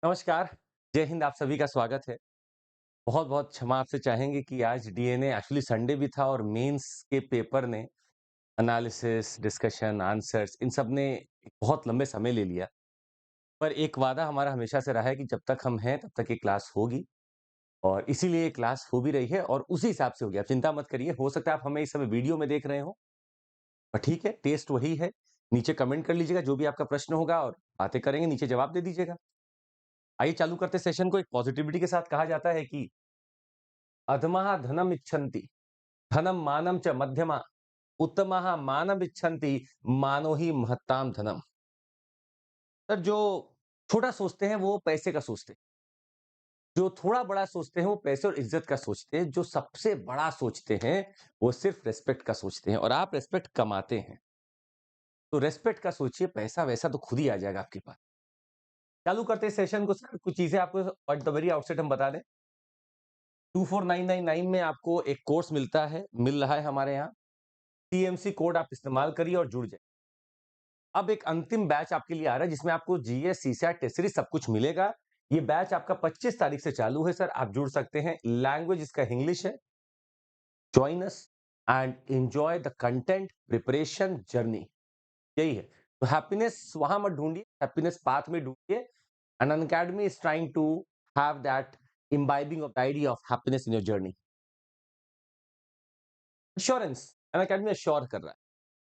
नमस्कार, जय हिंद। आप सभी का स्वागत है। बहुत-बहुत क्षमा आपसे चाहेंगे कि आज डीएनए एक्चुअली संडे भी था और मेंस के पेपर ने एनालिसिस, डिस्कशन, आंसर्स इन सब ने बहुत लंबे समय ले लिया। पर एक वादा हमारा हमेशा से रहा है कि जब तक हम हैं तब तक ये क्लास होगी और इसीलिए ये क्लास हो भी रही है और उसी हिसाब से होगी। आप चिंता मत करिए, हो सकता है आप हमें इस समय वीडियो में देख रहे हो, पर ठीक है, टेस्ट वही है। नीचे कमेंट कर लीजिएगा जो भी आपका प्रश्न होगा और बातें करेंगे, नीचे जवाब दे दीजिएगा। आइए चालू करते सेशन को। एक पॉजिटिविटी के साथ कहा जाता है कि अधमः धनम इच्छन्ति, धनम मानम च मध्यमा, उत्तमः मानव इच्छन्ति, मानो ही महत्ताम धनम। सर, जो छोटा सोचते हैं वो पैसे का सोचते हैं, जो थोड़ा बड़ा सोचते हैं वो पैसे और इज्जत का सोचते हैं, जो सबसे बड़ा सोचते हैं वो सिर्फ रेस्पेक्ट का सोचते हैं और आप रेस्पेक्ट कमाते हैं तो रेस्पेक्ट का सोचिए, पैसा वैसा तो खुद ही आ जाएगा आपके पास। चालू करते हैं सेशन को। सर, कुछ चीजें आपको एट द वेरी आउटसेट हम बता दें। 24999 में आपको एक कोर्स मिल रहा है हमारे यहाँ। टीएमसी कोड आप इस्तेमाल करिए और जुड़ जाइए। अब एक अंतिम बैच आपके लिए आ रहा है जिसमें आपको जीएस, सीसैट, टेस्ट सीरीज सब कुछ मिलेगा। ये बैच आपका 25 तारीख से चालू है सर, आप जुड़ सकते हैं। लैंग्वेज इसका इंग्लिश है। Join us and enjoy the content preparation journey. यही है। तो हैप्पीनेस वहां मत ढूंढिए, हैप्पीनेस पाथ में ढूंढिए। And Unacademy is trying to have that imbibing of the idea of happiness in your journey. Assurance, Unacademy assure कर रहा है।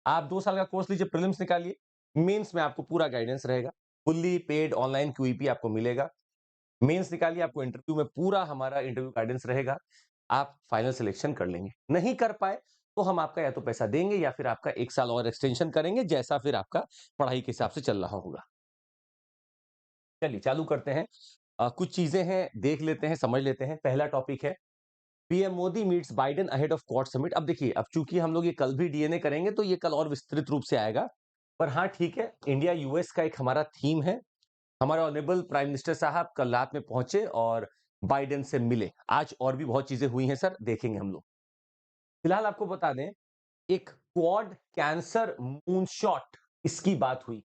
आप 2 साल का कोर्स लीजिए, प्रीलिम्स निकालिए, मेंस में आपको पूरा गाइडेंस रहेगा। फुल्ली पेड ऑनलाइन क्यूईपी आपको मिलेगा। मेंस निकालिए, आपको इंटरव्यू में पूरा हमारा इंटरव्यू गाइडेंस रहेगा। आप फाइनल सिलेक्शन कर लेंगे। नहीं कर पाए तो हम आपका या तो पैसा देंगे या फिर आपका 1 साल और एक्सटेंशन करेंगे, जैसा फिर आपका पढ़ाई के हिसाब से चल रहा होगा। चलिए चालू करते हैं। कुछ चीजें हैं, देख लेते हैं, समझ लेते हैं। पहला टॉपिक है PM Modi meets Biden ahead of quad summit. अब देखिए, अब चूंकि हम लोग ये कल भी डीएनए करेंगे तो ये कल और विस्तृत रूप से आएगा। पर हाँ ठीक है, इंडिया यूएस का एक हमारा थीम है। हमारे ऑनरेबल प्राइम मिनिस्टर साहब कल रात में पहुंचे और बाइडेन से मिले। आज और भी बहुत चीजें हुई हैं सर, देखेंगे हम लोग। फिलहाल आपको बता दें, एक क्वाड कैंसर मूनशॉट इसकी बात हुई।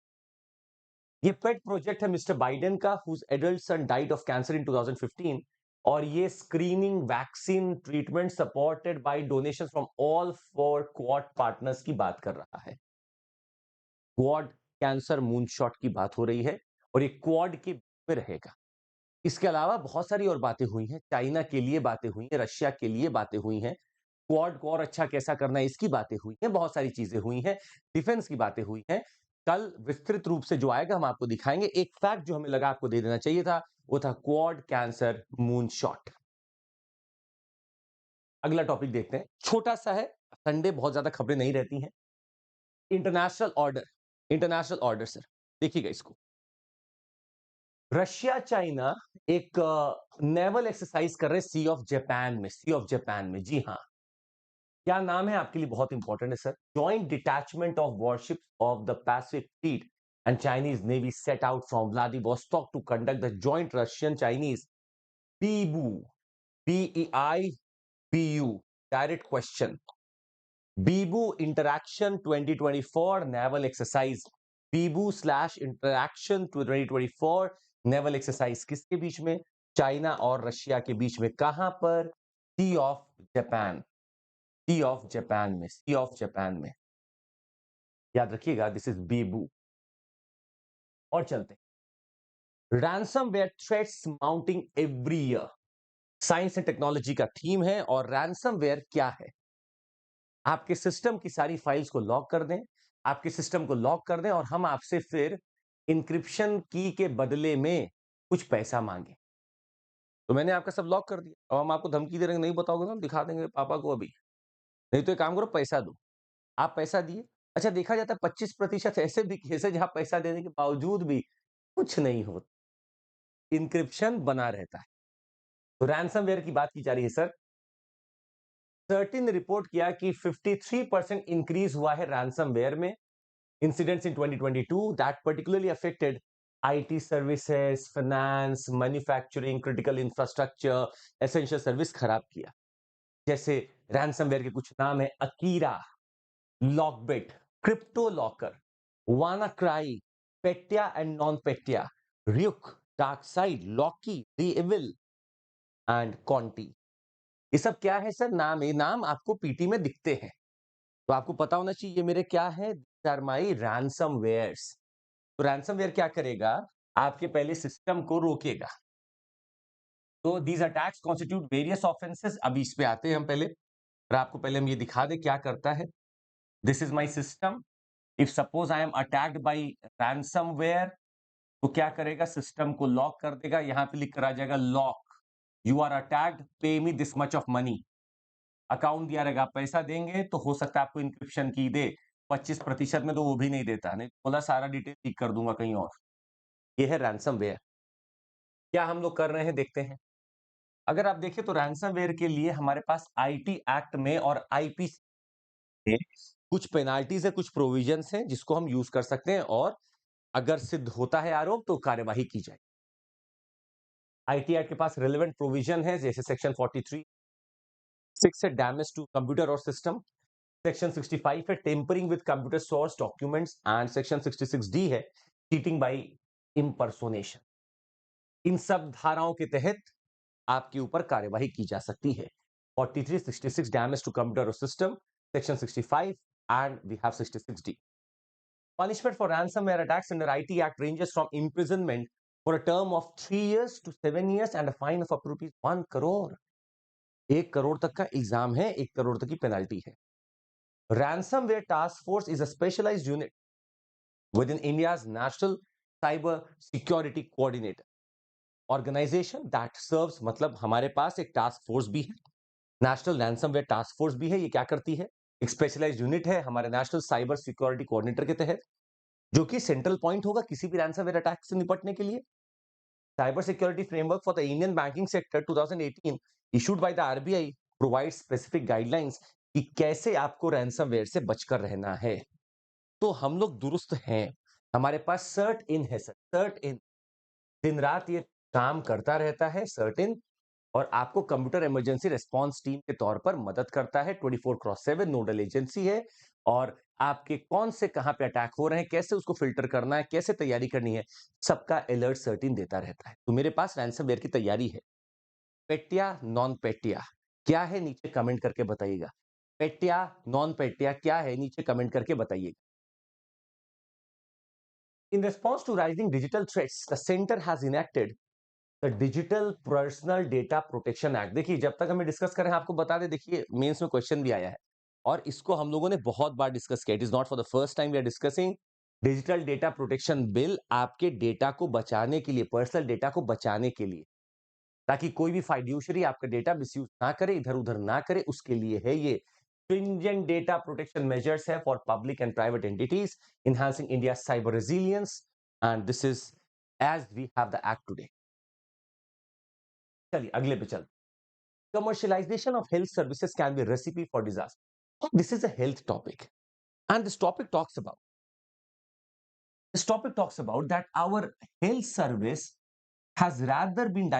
ये पेट प्रोजेक्ट है मिस्टर बाइडेन का, whose adult son died of cancer in 2015। और ये screening, vaccine, treatment supported by donation from all four Quad partners की बात कर रहा है। क्वाड कैंसर मूनशॉट की बात हो रही है और ये क्वाड के में रहेगा। इसके अलावा बहुत सारी और बातें हुई हैं। चाइना के लिए बातें हुई हैं, रशिया के लिए बातें हुई हैं, क्वाड को और अच्छा कैसा करना है इसकी बातें हुई हैं, बहुत सारी चीजें हुई हैं, डिफेंस की बातें हुई हैं। कल विस्तृत रूप से जो आएगा हम आपको दिखाएंगे। एक फैक्ट जो हमें लगा आपको दे देना चाहिए था, वो था क्वाड कैंसर मूनशॉट। अगला टॉपिक देखते हैं, छोटा सा है, संडे बहुत ज्यादा खबरें नहीं रहती हैं। International order, international order sir, देखिएगा इसको। रशिया चाइना एक नेवल एक्सरसाइज कर रहे हैं सी ऑफ जापान में, सी ऑफ जापान में। जी हाँ, क्या नाम है आपके लिए बहुत इंपॉर्टेंट है sir. Joint detachment of warships of the Pacific fleet and Chinese navy set out from Vladivostok to conduct the joint Russian Chinese Beibu, PEIBU direct question, Beibu interaction 2024 naval exercise. Beibu slash interaction 2024 naval exercise किसके बीच में? China और Russia के बीच में। कहां पर? Sea of Japan, sea of Japan में, sea of Japan में। याद रखिएगा, दिस इज बीबू। और चलते हैं, ransomware threats mounting every year. Science and technology का थीम है और रैंसमवेयर क्या है? आपके सिस्टम की सारी फाइल्स को लॉक कर दें, आपके सिस्टम को लॉक कर दें और हम आपसे फिर इंक्रिप्शन की के बदले में कुछ पैसा मांगे। तो मैंने आपका सब लॉक कर दिया, अब हम आपको धमकी दे रहे हैं, नहीं बताओगे तो हम दिखा देंगे पापा को अभी। नहीं तो एक काम करो, पैसा दो। आप पैसा दिए। अच्छा, देखा जाता है 25% ऐसे भी केस है जहां पैसा देने के बावजूद भी कुछ नहीं होता, इंक्रिप्शन बना रहता है। तो रैंसमवेयर की बात की जा रही है सर। सर्टिन ने रिपोर्ट किया कि 53% इंक्रीज हुआ है रैंसमवेयर में incidents in 2022 that particularly affected IT services, finance, manufacturing, critical infrastructure, essential service खराब किया। जैसे ransomware के कुछ नाम है, Akira, LockBit, CryptoLocker, WannaCry, Petya and non Petya, Ryuk, DarkSide, Locky, the evil and Conti. ये सब क्या है सर? नाम, ये नाम आपको पीटी में दिखते हैं, तो आपको पता होना चाहिए ये मेरे क्या है, आर माई रैंसमवेयर्स। तो रैंसमवेयर क्या करेगा? आपके पहले सिस्टम को रोकेगा। तो these attacks constitute various offences. अभी इस पे आते हैं हम पहले, और आपको पहले हम ये दिखा दें क्या करता है। This is my system. If suppose I am attacked by ransomware, तो क्या करेगा? सिस्टम को लॉक कर देगा। यहां पे लिख कर आ जाएगा लॉक, यू आर अटैक्ड, पे me this much of money. Account दिया रहेगा, आप पैसा देंगे तो हो सकता है आपको इंक्रिप्शन की दे 25% में, तो वो भी नहीं देता, नहीं बोला सारा डिटेल लीक कर दूंगा कहीं और। ये है रैंसमवेयर। क्या हम लोग कर रहे हैं देखते हैं। अगर आप देखें तो रैंसमवेयर के लिए हमारे पास आईटी एक्ट में और आईपीसी में कुछ पेनाल्टीज है, कुछ प्रोविजंस हैं जिसको हम यूज कर सकते हैं, और अगर सिद्ध होता है आरोप तो कार्यवाही की जाए। आईटी एक्ट के पास रिलेवेंट प्रोविजन है, जैसे सेक्शन 43 6 है डैमेज टू कंप्यूटर और सिस्टम, सेक्शन 65 है tampering with computer source documents, and section 66 D है चीटिंग बाय इम्पर्सोनेशन। इन सब धाराओं के तहत आपके ऊपर कार्यवाही की जा सकती है। 43, 66 डैमेज टू कंप्यूटर और system, section 65 and we have 66D। Punishment for ransomware attacks under IT Act ranges from imprisonment for a term of 3 years to 7 years and a fine of up to rupees 1 crore। 1 crore तक का exam है, 1 करोड़ तक की penalty है। Ransomware Task Force is a specialized unit within India's National Cyber Security Coordinator organization that serves, मतलब हमारे पास एक task force भी है, नेशनल रैंसमवेयर टास्क फोर्स भी है। ये क्या करती है? एक स्पेशलाइज्ड यूनिट है हमारे नेशनल साइबर सिक्योरिटी कोऑर्डिनेटर के तहत, जो कि सेंट्रल पॉइंट होगा किसी भी रैंसमवेयर अटैक से निपटने के लिए। Cyber security framework for the Indian banking sector 2018 issued by the RBI provide specific guidelines कि कैसे आपको रैंसमवेयर से बचकर रहना है। तो हम लोग दुरुस्त हैं, हमारे पास सर्ट इन है सर, सर्ट इन दिन रात ये काम करता रहता है, सर्ट इन, और आपको कंप्यूटर इमरजेंसी रिस्पांस टीम के तौर पर मदद करता है। 24/7 नोडल एजेंसी है, और आपके कौन से कहां पे अटैक हो रहे हैं, कैसे उसको फिल्टर करना है, कैसे तैयारी करनी है, सबका अलर्ट सर्टिन देता रहता है। तो मेरे पास रैंसमवेयर की तैयारी है। पेटिया नॉन पेटिया क्या है, नीचे कमेंट करके बताइएगा। पेटिया नॉन पेटिया क्या है, नीचे कमेंट करके बताइएगा। In response to rising digital threats, the centre has enacted the digital personal data protection act. देखिए, जब तक हमें डिस्कस करें आपको बता दें, देखिए मेंस में क्वेश्चन भी आया है और इसको हम लोगों ने बहुत बार डिस्कस किया। It is not for the first time we are discussing digital data protection bill. आपके डेटा को बचाने के लिए, पर्सनल डेटा को बचाने के लिए, ताकि कोई भी फाइड्यूशरी आपका डेटा मिसयूज ना करे, इधर उधर ना करे, उसके लिए है ये। stringent data protection measures है for public and private entities, enhancing India's cyber resilience, and this is as we have the act today। चलिए अगले पे चल। Commercialization of health services can be a recipe for disaster। This is a health topic, and this topic talks about that our health service has rather been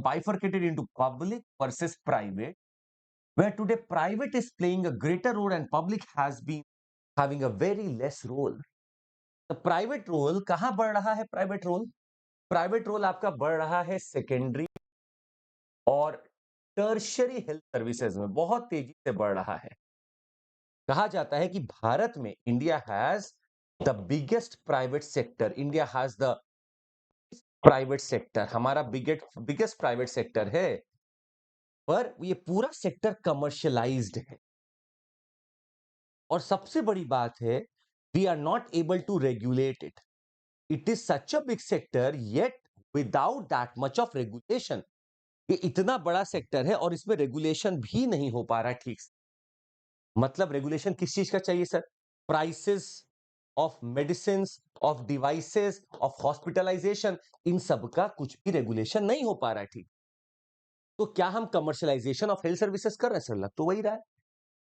bifurcated into public versus private, where today private is playing a greater role and public has been having a very less role। The private role कहां बढ़ रहा है? Private role आपका बढ़ रहा है secondary और tertiary health services में, बहुत तेजी से बढ़ रहा है। कहा जाता है कि भारत में India has the biggest private sector, India has the private sector, हमारा बिगेस्ट प्राइवेट सेक्टर है, पर ये पूरा सेक्टर कमर्शियलाइज्ड है। और सबसे बड़ी बात है, we are not able to regulate it. It is such a big sector, yet without that much of regulation. ये इतना बड़ा सेक्टर है और इसमें रेगुलेशन भी नहीं हो पा रहा है ठीक से। मतलब रेगुलेशन किस चीज का चाहिए sir? Prices of medicine, of devices, of hospitalisation, इन सब का कुछ भी रेगुलेशन नहीं हो पा रहा है ठीक। तो क्या हम कमर्शियलाइजेशन ऑफ हेल्थ सर्विसेज कर रहे हैं सर? लग तो वही रहा है,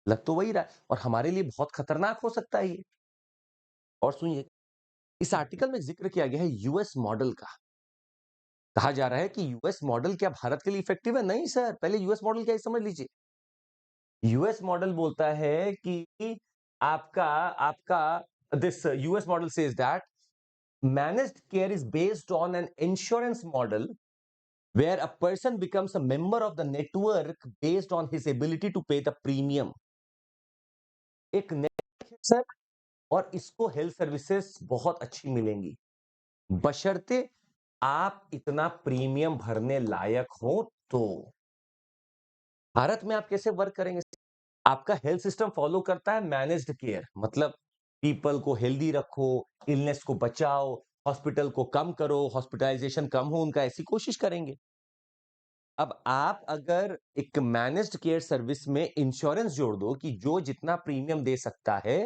लग तो वही रहा है, और हमारे लिए बहुत खतरनाक हो सकता है ये। और सुनिए, इस आर्टिकल में जिक्र किया गया है यूएस मॉडल का। कहा जा रहा है कि यूएस मॉडल क्या भारत के लिए इफेक्टिव है? नहीं सर, पहले यूएस मॉडल क्या है समझ लीजिए। यूएस मॉडल बोलता है कि आपका आपका this US model says that Managed care is based on an insurance model where a person becomes a member of the network based on his ability to pay the premium. एक network है sir, और इसको health services बहुत अच्छी मिलेंगी, बशर्ते आप इतना प्रीमियम भरने लायक हो तो। भारत में आप कैसे वर्क करेंगे? आपका हेल्थ सिस्टम फॉलो करता है मैनेज्ड केयर, मतलब पीपल को हेल्दी रखो, इलनेस को बचाओ, हॉस्पिटल को कम करो, हॉस्पिटलाइजेशन कम हो उनका, ऐसी कोशिश करेंगे। अब आप अगर एक मैनेज्ड केयर सर्विस में इंश्योरेंस जोड़ दो कि जो जितना प्रीमियम दे सकता है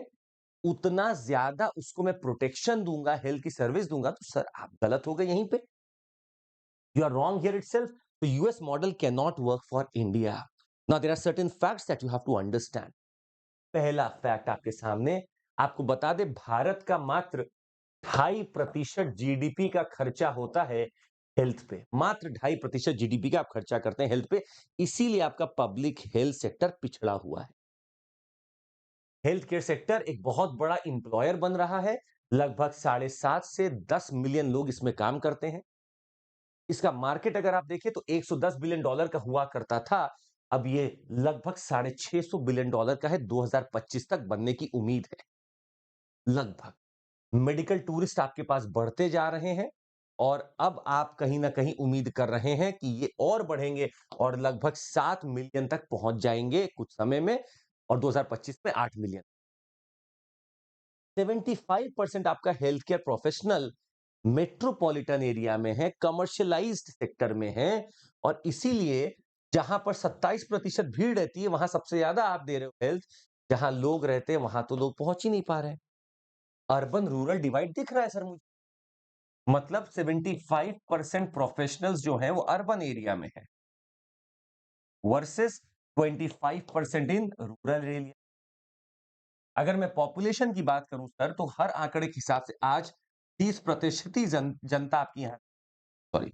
उतना ज्यादा उसको मैं प्रोटेक्शन दूंगा, हेल्थ की सर्विस दूंगा, तो सर आप गलत हो गए यहीं पे। You are wrong here itself. The US model cannot work for India. Now there are certain facts that you have to understand. पहला फैक्ट आपके सामने, आपको बता दे, भारत का मात्र 2.5% जीडीपी का खर्चा होता है हेल्थ पे। मात्र 2.5% जीडीपी का आप खर्चा करते हैं हेल्थ पे, इसीलिए आपका पब्लिक हेल्थ सेक्टर पिछड़ा हुआ है। हेल्थ केयर सेक्टर एक बहुत बड़ा इंप्लॉयर बन रहा है, लगभग 7.5 से 10 मिलियन लोग इसमें काम करते हैं। इसका मार्केट अगर आप देखिए तो $110 बिलियन का हुआ करता था, अब ये लगभग $650 बिलियन का है, 2025 तक बनने की उम्मीद है। लगभग मेडिकल टूरिस्ट आपके पास बढ़ते जा रहे हैं, और अब आप कहीं ना कहीं उम्मीद कर रहे हैं कि ये और बढ़ेंगे और लगभग 7 मिलियन तक पहुंच जाएंगे कुछ समय में, और 2025 में 8 मिलियन। 75% आपका health care professional metropolitan area में है, कमर्शियलाइज्ड सेक्टर में है, और इसीलिए जहां पर 27% भीड़ रहती है वहां सबसे ज्यादा आप दे रहे हो हेल्थ, जहां लोग रहते हैं वहां तो लोग पहुंच ही नहीं पा रहे हैं। अर्बन रूरल डिवाइड दिख रहा है सर मुझे, मतलब 75% प्रोफेशनल्स जो हैं वो अर्बन एरिया में है वर्सेस 25% इन रूरल एरिया। अगर मैं पॉपुलेशन की बात करूं सर, तो हर आंकड़े के हिसाब से आज 30% ही जनता आपकी यहाँ, सॉरी,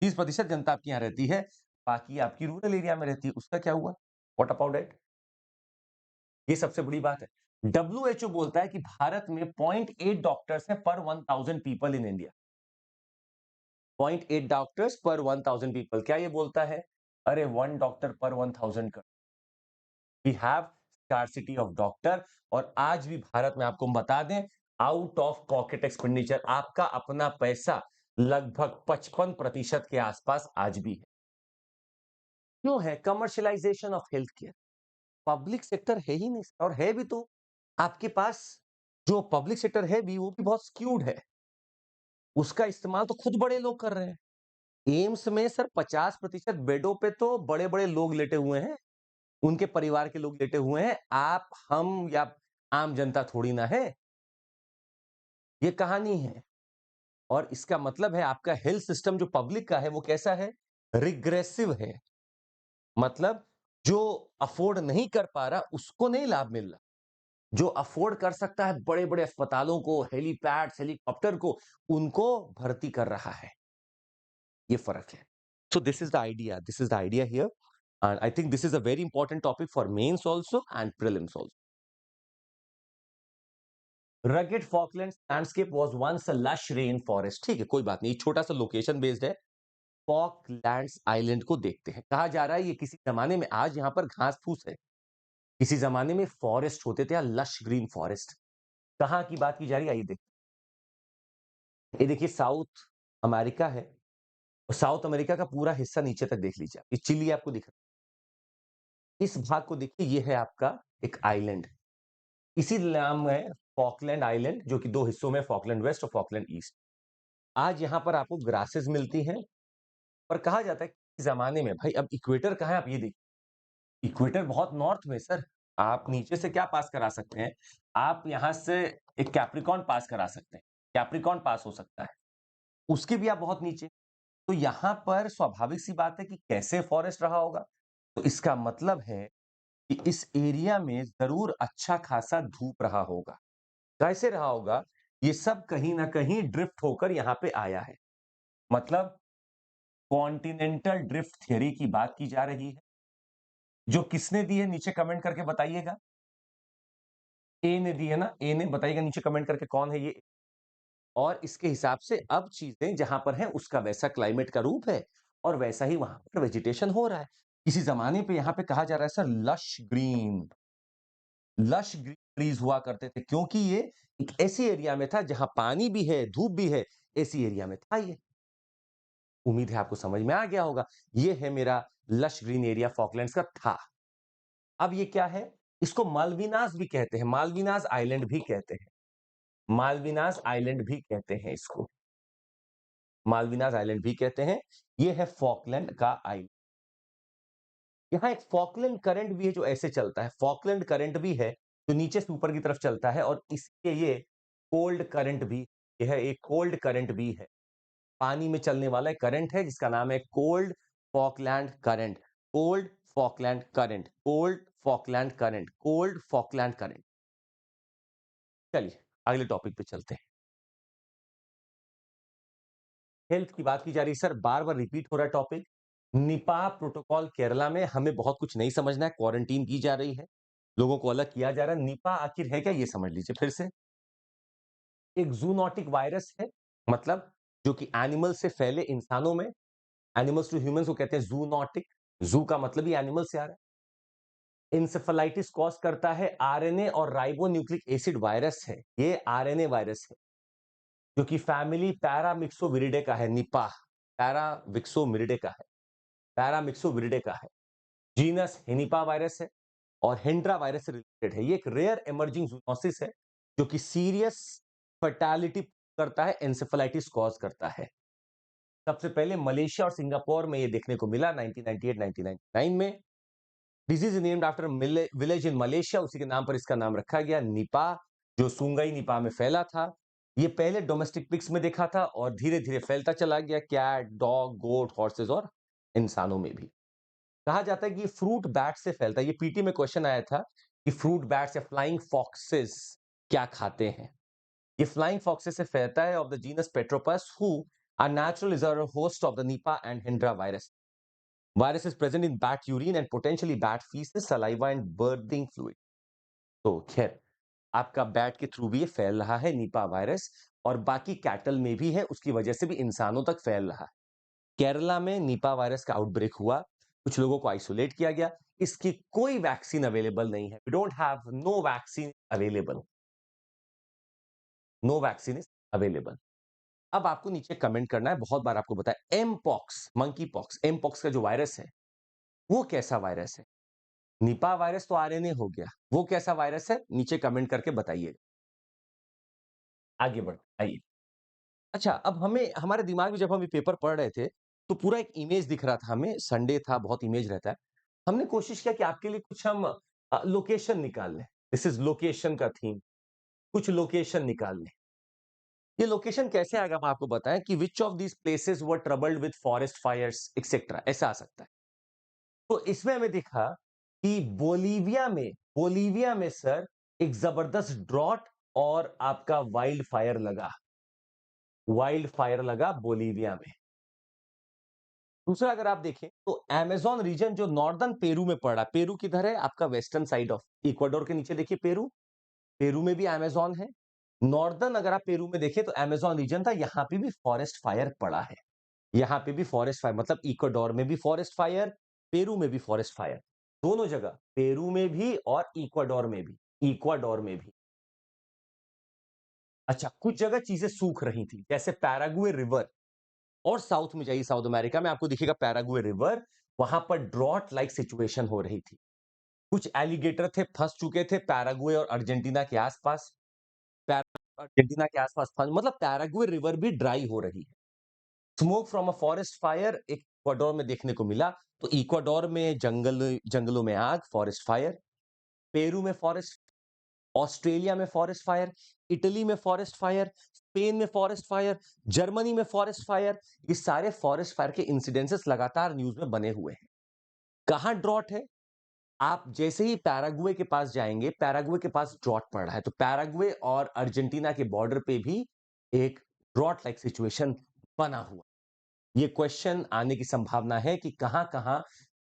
30% जनता आपकी यहाँ रहती है, बाकी आपकी रूरल एरिया में रहती है। उसका क्या हुआ? What about it? ये सबसे बड़ी बात है। WHO बोलता है कि भारत में 0.8 डॉक्टर्स हैं पर 1000 पीपल इन इंडिया। 0.8 डॉक्टर्स पर 1000 पीपल, क्या ये बोलता है? अरे 1 डॉक्टर पर 1000 कर। We have scarcity of doctor, और आज भी भारत में आपको हम बता दें, आउट ऑफ पॉकेट एक्सपेंडिचर, आपका अपना पैसा लगभग 55% के आसपास आज भी है। क्यों है? Commercialisation of health care. Public sector है ही नहीं, और है भी तो आपके पास, जो पब्लिक सेक्टर है भी वो भी बहुत स्क्यूड है, उसका इस्तेमाल तो खुद बड़े लोग कर रहे हैं। एम्स में सर 50% बेडों पे तो बड़े बड़े लोग लेटे हुए हैं, उनके परिवार के लोग लेटे हुए हैं, आप हम या आम जनता थोड़ी ना है। ये कहानी है, और इसका मतलब है आपका हेल्थ सिस्टम जो पब्लिक का है वो कैसा है? रिग्रेसिव है, मतलब जो अफोर्ड नहीं कर पा रहा उसको नहीं लाभ मिल रहा, जो अफोर्ड कर सकता है बड़े बड़े अस्पतालों को, हेलीपैड्स, हेलीकॉप्टर को, उनको भर्ती कर रहा है। ये फर्क है। So this is the idea here, and I think this is a very important topic for mains also and prelims also. Rugged Falklands landscape was once a lush rain forest. ठीक है, कोई बात नहीं, छोटा सा लोकेशन बेस्ड है। Falklands island को देखते हैं। कहा जा रहा है ये किसी जमाने में, आज यहां पर घास फूस है, किसी जमाने में फॉरेस्ट होते थे, लश ग्रीन फॉरेस्ट। कहां की बात की जा रही है, आइए देखते हैं। ये देखिए साउथ अमेरिका है, और साउथ अमेरिका का पूरा हिस्सा नीचे तक देख लीजिए, ये चिली आपको दिख रहा है। इस भाग को देखिए, ये है आपका एक आइलैंड, इसी नाम है फॉकलैंड आइलैंड, जो कि दो हिस्सों में, फॉकलैंड वेस्ट और फॉकलैंड ईस्ट। आज यहां पर आपको ग्रासेस मिलती हैं, पर कहा जाता है कि जमाने में, भाई अब इक्वेटर कहां है आप ये देखिए, इक्वेटर बहुत नॉर्थ में सर। आप नीचे से क्या पास करा सकते हैं? आप यहां से एक कैप्रिकॉन पास करा सकते हैं, कैप्रिकॉन पास हो सकता है, उसके भी आप बहुत नीचे। तो यहां पर स्वाभाविक सी बात है कि कैसे फॉरेस्ट रहा होगा, तो इसका मतलब है कि इस एरिया में जरूर अच्छा खासा धूप रहा होगा। कैसे रहा होगा? ये सब कहीं ना कहीं ड्रिफ्ट होकर यहां पे आया है, मतलब कॉन्टिनेंटल ड्रिफ्ट थ्योरी की बात की जा रही है। जो किसने दी है नीचे कमेंट करके बताइएगा। ए ने दी है ना, ए ने, बताइएगा नीचे कमेंट करके कौन है ये। और इसके हिसाब से अब चीजें जहां पर हैं उसका वैसा क्लाइमेट का रूप है और वैसा ही वहां पर वेजिटेशन हो रहा है। किसी जमाने पे यहाँ पे कहा जा रहा है सर लश ग्रीन ट्रीज हुआ करते थे, क्योंकि ये एक ऐसी एरिया में था जहां पानी भी है, धूप भी है, ऐसी एरिया में था ये। उम्मीद है आपको समझ में आ गया होगा। ये है मेरा लश ग्रीन एरिया फॉकलैंड्स का था। अब ये क्या है? इसको मालविनास भी कहते हैं, मालविनास आइलैंड भी कहते हैं, मालविनास आइलैंड भी कहते हैं इसको, मालविनास आइलैंड भी कहते हैं। ये है फॉकलैंड का आइलैंड। यहाँ एक फॉकलैंड करंट भी है जो ऐसे चलता है, फॉकलैंड करंट भी है जो नीचे से ऊपर की तरफ चलता है, और इसके ये कोल्ड करंट भी, यह एक कोल्ड करंट भी है, पानी में चलने वाला एक करंट है जिसका नाम है cold Falkland current, cold Falkland current, cold Falkland current, cold Falkland current. चलिए अगले टॉपिक पे चलते हैं। हेल्थ की बात की जा रही है सर, बार बार रिपीट हो रहा है टॉपिक। निपाह प्रोटोकॉल केरला में, हमें बहुत कुछ नहीं समझना है, क्वारंटीन की जा रही है, लोगों को अलग किया जा रहा है। निपाह आखिर है क्या, ये समझ लीजिए फिर से। एक जूनोटिक वायरस है, मतलब जो कि एनिमल से फैले इंसानों में, एनिमल्स टू ह्यूमंस को कहते हैं जूनोटिक, जू का मतलब ही एनिमल से आ रहा है। इंसेफेलाइटिस कॉज करता है आरएनए और राइबोन्यूक्लिक एसिड वायरस है, ये आरएनए वायरस है जो कि फैमिली पैरामिक्सोविरिडे का है। निपाह पैराविक्सोविरिडे का है, पैरामिक्सोविरिडे का है। जीनस हेनिपा वायरस है और हेंड्रा वायरस से रिलेटेड है। ये एक रेयर इमर्जिंग जूनोसिस है जो कि सीरियस फर्टालिटी करता है, एंसेफेलाइटिस कॉज करता है। सबसे पहले मलेशिया और सिंगापुर में ये देखने को मिला 1998-1999 में। Disease named after village in Malaysia, उसी के नाम पर इसका नाम रखा गया, निपा, जो सुंगई निपा में फैला था। ये पहले डोमेस्टिक पिग्स में देखा था और धीरे धीरे फैलता चला गया कैट, डॉग, गोट, हॉर्सेस और इंसानों में भी। कहा जाता है कि फ्रूट बैट से फैलता है। ये पीटी में क्वेश्चन आया था कि फ्रूट बैट्स या फ्लाइंग फॉक्सेस क्या खाते हैं। ये फ्लाइंग फॉक्सेस से फैलता है, of the genus Pteropus, who are natural reserve host of the Nipah and Hendra virus. Virus is present in bat urine and potentially bat feces, saliva and birthing fluid. तो खैर आपका bat के through भी ये फैल रहा है Nipah virus, और बाकी कैटल में भी है, उसकी वजह से भी इंसानों तक फैल रहा है। केरला में निपा वायरस का आउटब्रेक हुआ, कुछ लोगों को आइसोलेट किया गया। इसकी कोई वैक्सीन अवेलेबल नहीं है, we don't have no vaccine available, no vaccine is available. अब आपको नीचे कमेंट करना है, बहुत बार आपको बताया M pox, monkey pox, M pox का जो वायरस है वो कैसा वायरस है। निपा वायरस तो आरएनए हो गया, वो कैसा वायरस है नीचे कमेंट करके बताइए। आगे बढ़ आइए। अच्छा, अब हमें हमारे दिमाग में जब हम ये पेपर पढ़ रहे थे तो पूरा एक इमेज दिख रहा था हमें, संडे था, बहुत इमेज रहता है। हमने कोशिश किया कि आपके लिए कुछ हम लोकेशन निकाल लें। दिस इज लोकेशन का थीम, कुछ लोकेशन निकाल लें। ये लोकेशन कैसे आएगा हम आपको बताएं कि which of these places were troubled with forest fires etcetera, ऐसा आ सकता है। तो इसमें हमें दिखा कि बोलीविया में सर एक जबरदस्त ड्रॉट और आपका वाइल्ड फायर लगा बोलीविया में। दूसरा अगर आप देखें तो अमेज़न रीजन जो नॉर्दर्न पेरू में पड़ा, पेरू किधर है आपका, वेस्टर्न साइड ऑफ इक्वाडोर के नीचे देखिए पेरू, पेरू में भी अमेज़न है। नॉर्दर्न अगर आप पेरू में देखें तो अमेज़न रीजन था, यहां पे भी फॉरेस्ट फायर पड़ा है, यहां पे भी फॉरेस्ट फायर, मतलब इक्वाडोर में भी फॉरेस्ट फायर, पेरू में भी फॉरेस्ट फायर, दोनों जगह, पेरू में भी और इक्वाडोर में भी, इक्वाडोर में भी। अच्छा, कुछ जगह चीजें सूख रही थी, जैसे पैराग्वे रिवर, और साउथ में जाइए, साउथ अमेरिका में आपको दिखेगा पैराग्वे रिवर, वहां पर ड्रॉट लाइक सिचुएशन हो रही थी। कुछ एलिगेटर थे, फंस चुके थे पैराग्वे और अर्जेंटीना के आसपास, अर्जेंटीना के आसपास फंस, मतलब पैराग्वे रिवर भी ड्राई हो रही है। Smoke from a forest fire Ecuador में देखने को मिला, तो इक्वाडोर में जंगलों में आग, फॉरेस्ट फायर, पेरू में फॉरेस्ट, ऑस्ट्रेलिया में फॉरेस्ट फायर, इटली में फॉरेस्ट फायर, स्पेन में फॉरेस्ट फायर, जर्मनी में फॉरेस्ट फायर, ये सारे फॉरेस्ट फायर के इंसिडेंसेस लगातार न्यूज में बने हुए हैं। कहां ड्रॉट है, आप जैसे ही पैराग्वे के पास जाएंगे, पैराग्वे के पास ड्रॉट पड़ रहा है, तो पैराग्वे और अर्जेंटीना के बॉर्डर पे भी एक ड्रॉट लाइक सिचुएशन बना हुआ। ये क्वेश्चन आने की संभावना है कि कहां कहां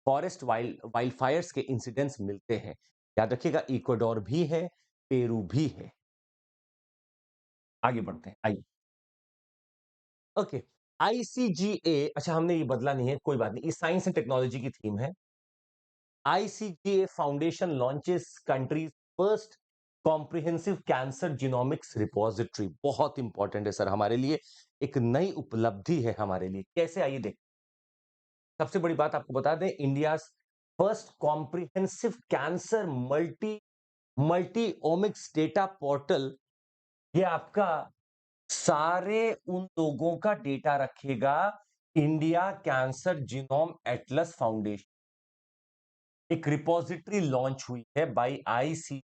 फॉरेस्ट वाइल्ड फायर्स के इंसिडेंट्स मिलते हैं। याद रखिएगा, इक्वाडोर भी है, पेरू भी है। आगे बढ़ते हैं, आइए। ओके, आईसीजीए, अच्छा हमने ये बदला नहीं है, कोई बात नहीं, ये साइंस एंड टेक्नोलॉजी की थीम है। ICGA foundation launches countries first comprehensive cancer genomics repository. बहुत इंपॉर्टेंट है सर हमारे लिए, एक नई उपलब्धि है हमारे लिए। कैसे, आइए देख। सबसे बड़ी बात आपको बता दें, India first comprehensive cancer multi multi omics data portal, ये आपका सारे उन लोगों का डेटा रखेगा। India cancer genome Atlas foundation, एक रिपोजिटरी लॉन्च हुई है बाय आईसी,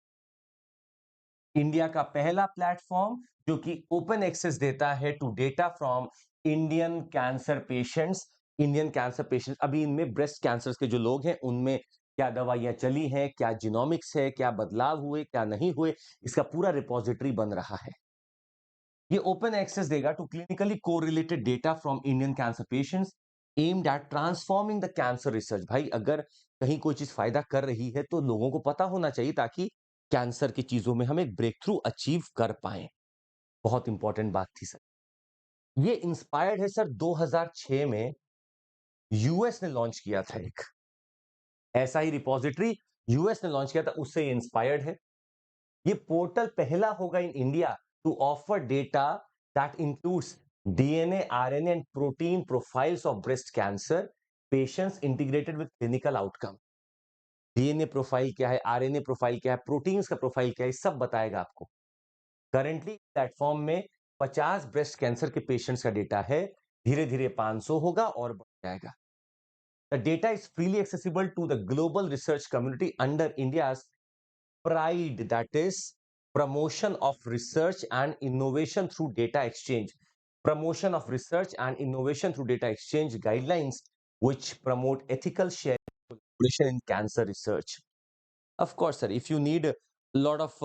इंडिया का पहला प्लेटफॉर्म जो कि ओपन एक्सेस देता है to data from Indian cancer patients. Indian cancer patients, अभी इनमें ब्रेस्ट कैंसर के जो लोग हैं उनमें क्या दवाइयां चली हैं, क्या जीनोमिक्स है, क्या बदलाव हुए, क्या नहीं हुए, इसका पूरा रिपोजिटरी बन रहा है। ये ओपन एक्सेस देगा to clinically correlated data from Indian cancer patients aimed at transforming the cancer research. भाई अगर कहीं कोई चीज फायदा कर रही है तो लोगों को पता होना चाहिए, ताकि कैंसर की चीजों में हम एक ब्रेक थ्रू अचीव कर पाए। बहुत इंपॉर्टेंट बात थी सर। ये इंस्पायर्ड है सर 2006 में यूएस ने लॉन्च किया था, एक ऐसा ही रिपोजिटरी यूएस ने लॉन्च किया था, उससे ये इंस्पायर्ड है। ये पोर्टल पहला होगा in India to offer data that includes DNA, RNA and protein profiles of breast cancer patients integrated with clinical outcome. DNA profile क्या है, आरएनए प्रोफाइल क्या है, प्रोटीन्स का प्रोफाइल क्या है, सब बताएगा आपको। करंटली प्लेटफॉर्म में 50 ब्रेस्ट कैंसर के पेशेंट्स का डेटा है, धीरे धीरे 500 होगा और बढ़ जाएगा। The data is freely accessible to the global research community under India's pride, that is promotion of research and innovation through data exchange, promotion of research and innovation through data exchange guidelines which promote ethical sharing and collaboration in cancer research. Of course sir, if you need a lot of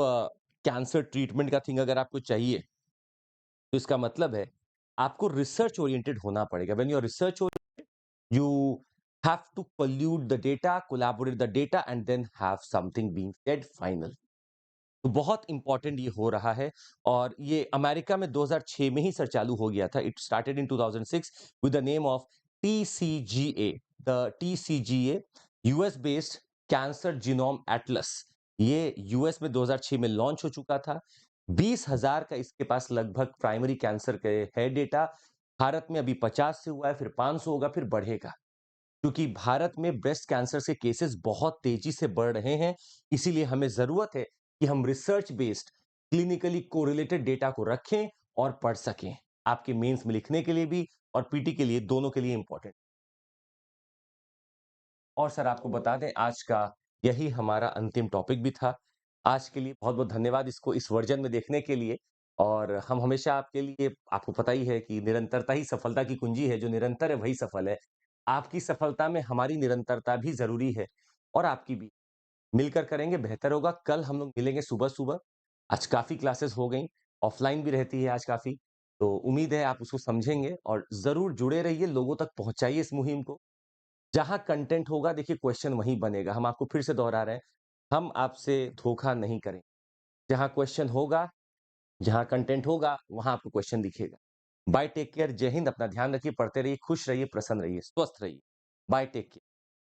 cancer treatment का thing अगर आपको चाहिए, तो इसका मतलब है आपको research oriented होना पड़ेगा। When you are research oriented, you have to pollute the data, collaborate the data and then have something being said final. तो बहुत इंपॉर्टेंट ये हो रहा है, और ये अमेरिका में 2006 में ही सर चालू हो गया था। It started in 2006 with the name of TCGA. The TCGA US based cancer genome atlas, ये यूएस में 2006 में लॉन्च हो चुका था। 20,000 का इसके पास लगभग प्राइमरी कैंसर के है डेटा। भारत में अभी 50 से हुआ है, फिर 500 होगा, फिर बढ़ेगा, क्योंकि भारत में ब्रेस्ट कैंसर के केसेस बहुत तेजी से बढ़ रहे हैं। इसीलिए हमें जरूरत है कि हम research based clinically correlated data को रखें और पढ़ सकें, आपके मेंस में लिखने के लिए भी और पीटी के लिए, दोनों के लिए इंपॉर्टेंट। और सर आपको बता दें, आज का यही हमारा अंतिम टॉपिक भी था। आज के लिए बहुत बहुत धन्यवाद इसको इस वर्जन में देखने के लिए। और हम हमेशा आपके लिए, आपको पता ही है कि निरंतरता ही सफलता की कुंजी है, जो निरंतर है वही सफल है। आपकी सफलता में हमारी निरंतरता भी जरूरी है, और आपकी भी। मिलकर करेंगे बेहतर होगा। कल हम लोग मिलेंगे सुबह-सुबह। आज काफ़ी क्लासेस हो गई, ऑफलाइन भी रहती है आज काफ़ी। तो उम्मीद है आप उसको समझेंगे और ज़रूर जुड़े रहिए, लोगों तक पहुँचाइए इस मुहिम को। जहाँ कंटेंट होगा देखिए, क्वेश्चन वहीं बनेगा। हम आपको फिर से दोहरा रहे हैं, हम आपसे धोखा नहीं करेंगे। जहाँ क्वेश्चन होगा, जहाँ कंटेंट होगा, वहाँ आपको क्वेश्चन दिखेगा। बाय, टेक केयर, जय हिंद। अपना ध्यान रखिए, पढ़ते रहिए, खुश रहिए, प्रसन्न रहिए, स्वस्थ रहिए। Bye, take care.